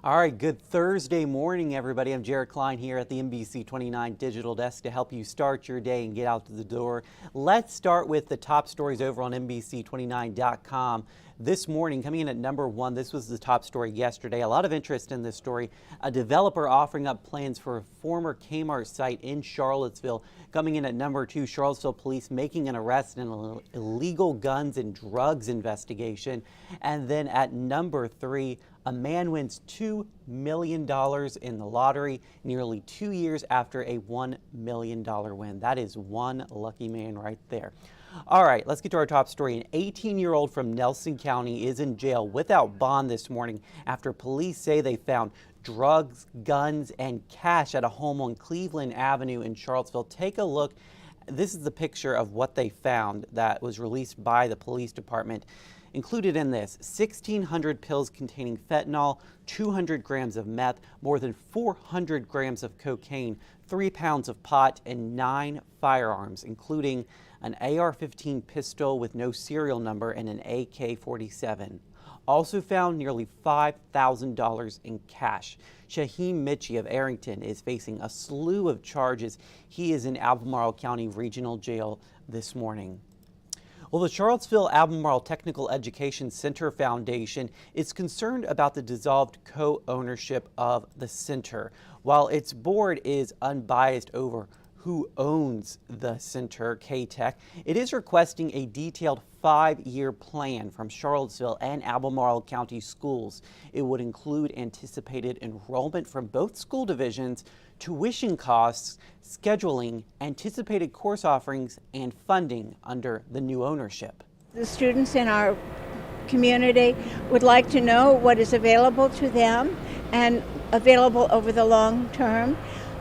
All right, good Thursday morning, everybody. I'm Jared Klein here at the NBC29 Digital Desk to help you start your day and get out the door. Let's start with the top stories over on NBC29.com. This morning, coming in at number one, this was the top story yesterday. A lot of interest in this story. A developer offering up plans for a former Kmart site in Charlottesville. Coming in at number two, Charlottesville police making an arrest in an illegal guns and drugs investigation. And then at number three, a man wins $2 million in the lottery nearly 2 years after a $1 million win. That is one lucky man right there. All right, let's get to our top story. An 18-year-old from Nelson County is in jail without bond this morning after police say they found drugs, guns, and cash at a home on Cleveland Avenue in Charlottesville. Take a look. This is the picture of what they found that was released by the police department. Included in this, 1,600 pills containing fentanyl, 200 grams of meth, more than 400 grams of cocaine, 3 pounds of pot, and 9 firearms, including an AR-15 pistol with no serial number and an AK-47. Also found nearly $5,000 in cash. Shaheem Mitchie of Arrington is facing a slew of charges. He is in Albemarle County Regional Jail this morning. Well, the Charlottesville-Albemarle Technical Education Center Foundation is concerned about the dissolved co-ownership of the center. While its board is unbiased over who owns the center, K-Tech, it is requesting a detailed 5-year plan from Charlottesville and Albemarle County schools. It would include anticipated enrollment from both school divisions, tuition costs, scheduling, anticipated course offerings, and funding under the new ownership. The students in our community would like to know what is available to them and available over the long term.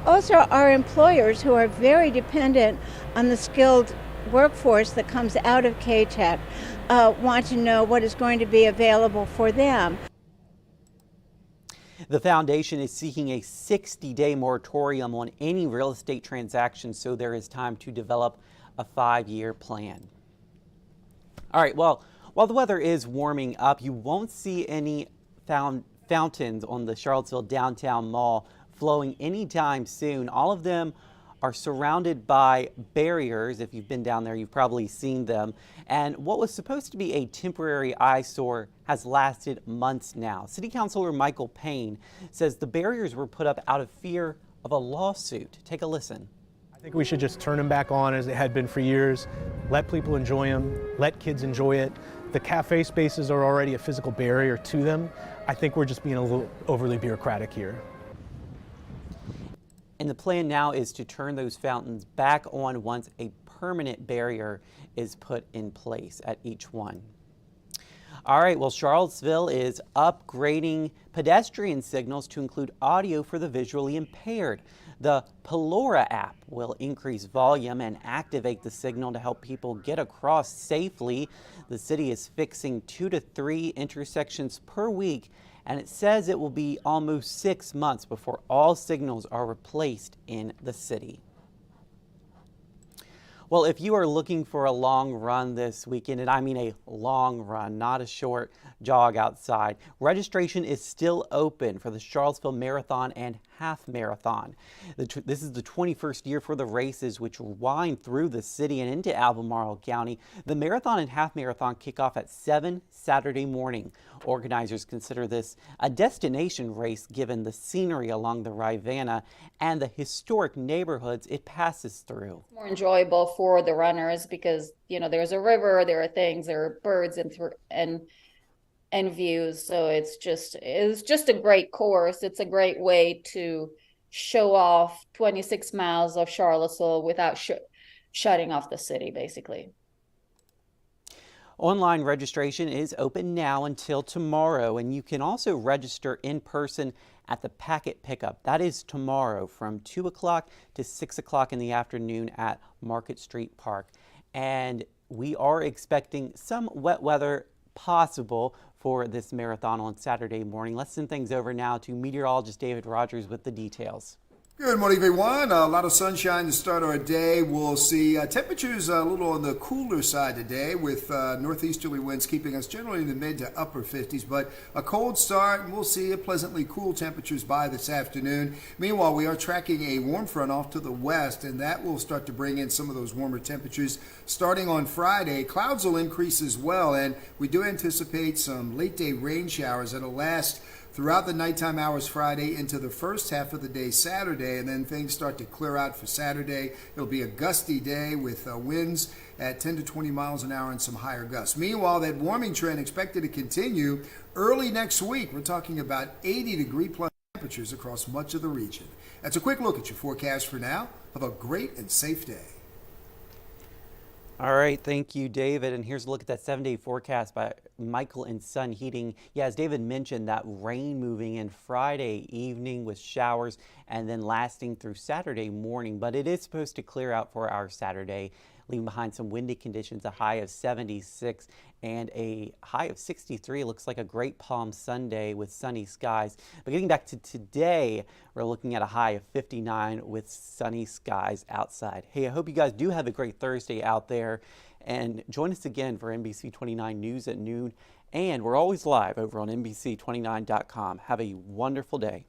Also, our employers, who are very dependent on the skilled workforce that comes out of K-Tech, want to know what is going to be available for them. The foundation is seeking a 60-day moratorium on any real estate transactions, so there is time to develop a 5-year plan. All right, well, while the weather is warming up, you won't see any fountains on the Charlottesville downtown mall flowing anytime soon. All of them are surrounded by barriers. If you've been down there, you've probably seen them. And what was supposed to be a temporary eyesore has lasted months now. City Councilor Michael Payne says the barriers were put up out of fear of a lawsuit. Take a listen. I think we should just turn them back on as they had been for years. Let people enjoy them. Let kids enjoy it. The cafe spaces are already a physical barrier to them. I think we're just being a little overly bureaucratic here. And the plan now is to turn those fountains back on once a permanent barrier is put in place at each one. All right, well, Charlottesville is upgrading pedestrian signals to include audio for the visually impaired. The Pelora app will increase volume and activate the signal to help people get across safely. The city is fixing 2 to 3 intersections per week, and it says it will be almost 6 months before all signals are replaced in the city. Well, if you are looking for a long run this weekend, and I mean a long run, not a short jog outside, registration is still open for the Charlottesville Marathon and Half Marathon. This is the 21st year for the races, which wind through the city and into Albemarle County. The Marathon and Half Marathon kick off at 7 Saturday morning. Organizers consider this a destination race given the scenery along the Rivanna and the historic neighborhoods it passes through. More enjoyable for the runners because, you know, there's a river, there are things, there are birds and views. So it's just a great course. It's a great way to show off 26 miles of Charlottesville without shutting off the city, basically. Online registration is open now until tomorrow, and you can also register in person at the packet pickup. That is tomorrow from 2 o'clock to 6 o'clock in the afternoon at Market Street Park. And we are expecting some wet weather possible for this marathon on Saturday morning. Let's send things over now to meteorologist David Rogers with the details. Good morning, everyone. A lot of sunshine to start our day. We'll see temperatures a little on the cooler side today with northeasterly winds keeping us generally in the mid to upper 50s, but a cold start, and we'll see pleasantly cool temperatures by this afternoon. Meanwhile, we are tracking a warm front off to the west, and that will start to bring in some of those warmer temperatures starting on Friday. Clouds will increase as well, and we do anticipate some late day rain showers that'll last throughout the nighttime hours Friday into the first half of the day Saturday, and then things start to clear out for Saturday. It'll be a gusty day with winds at 10 to 20 miles an hour and some higher gusts. Meanwhile, that warming trend expected to continue early next week. We're talking about 80-degree plus temperatures across much of the region. That's a quick look at your forecast for now. Have a great and safe day. All right, thank you, David. And here's a look at that 7-day forecast by Michael and Son Heating. Yeah, as David mentioned, that rain moving in Friday evening with showers and then lasting through Saturday morning. But it is supposed to clear out for our Saturday, leaving behind some windy conditions, a high of 76 and a high of 63. Looks like a great Palm Sunday with sunny skies. But getting back to today, we're looking at a high of 59 with sunny skies outside. Hey, I hope you guys do have a great Thursday out there. And join us again for NBC29 News at noon. And we're always live over on NBC29.com. Have a wonderful day.